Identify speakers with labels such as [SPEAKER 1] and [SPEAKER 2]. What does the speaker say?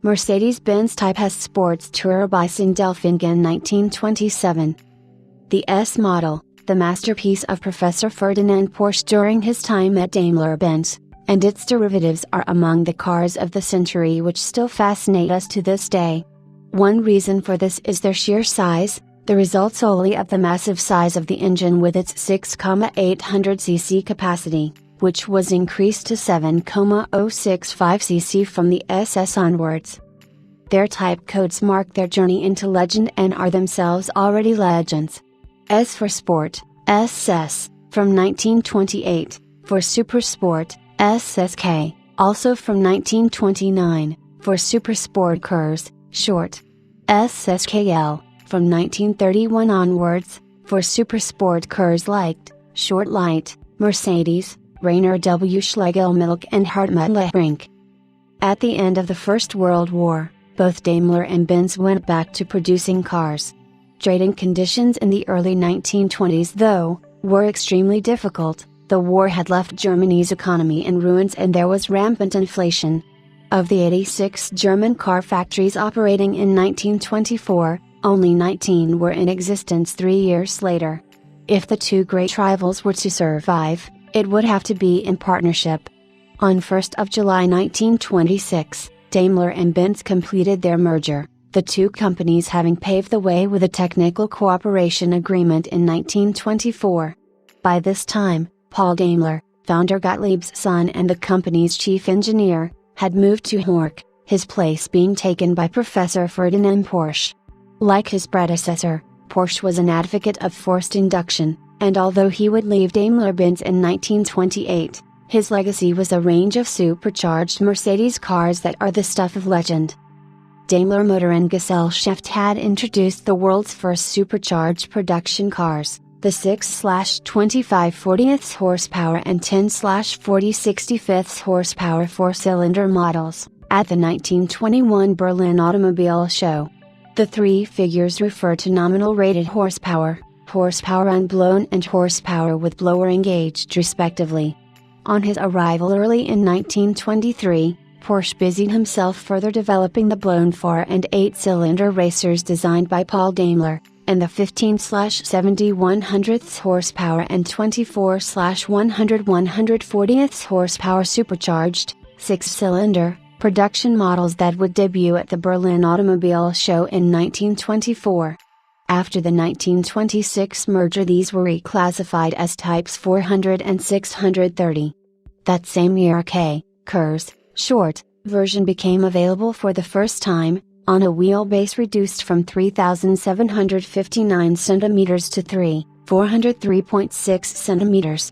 [SPEAKER 1] Mercedes-Benz Type S Sports Tourer by Sindelfingen 1927. The S model, the masterpiece of Professor Ferdinand Porsche during his time at Daimler-Benz, and its derivatives are among the cars of the century which still fascinate us to this day. One reason for this is their sheer size, the result solely of the massive size of the engine with its 6,800 cc capacity, which was increased to 7,065 cc from the SS onwards. Their type codes mark their journey into legend and are themselves already legends. S for Sport, SS, from 1928, for Super Sport, SSK, also from 1929, for Super Sport Kurs, short. SSKL, from 1931 onwards, for Super Sport Kurs Light, short light, Mercedes, Rainer W. Schlegelmilch and Hartmut Lehbrink. At the end of the First World War, both Daimler and Benz went back to producing cars. Trading conditions in the early 1920s, though, were extremely difficult. The war had left Germany's economy in ruins and there was rampant inflation. Of the 86 German car factories operating in 1924, only 19 were in existence 3 years later. If the two great rivals were to survive, it would have to be in partnership. On 1st of July 1926, Daimler and Benz completed their merger, the two companies having paved the way with a technical cooperation agreement in 1924. By this time, Paul Daimler, founder Gottlieb's son and the company's chief engineer, had moved to Horch, his place being taken by Professor Ferdinand Porsche. Like his predecessor, Porsche was an advocate of forced induction, and although he would leave Daimler-Benz in 1928, his legacy was a range of supercharged Mercedes cars that are the stuff of legend. Daimler Motor and Gesellschaft had introduced the world's first supercharged production cars, the 6/25 40th horsepower and 10/40 65th horsepower four-cylinder models, at the 1921 Berlin Automobile Show. The three figures refer to nominal rated horsepower, horsepower unblown and horsepower with blower engaged respectively. On his arrival early in 1923, Porsche busied himself further developing the blown 4 and 8-cylinder racers designed by Paul Daimler, and the 15/70 100th horsepower and 24/100 140th horsepower supercharged, 6-cylinder, production models that would debut at the Berlin Automobile Show in 1924. After the 1926 merger, these were reclassified as types 400 and 630. That same year Kurs, short, version became available for the first time, on a wheelbase reduced from 3,759 cm to 403.6 cm.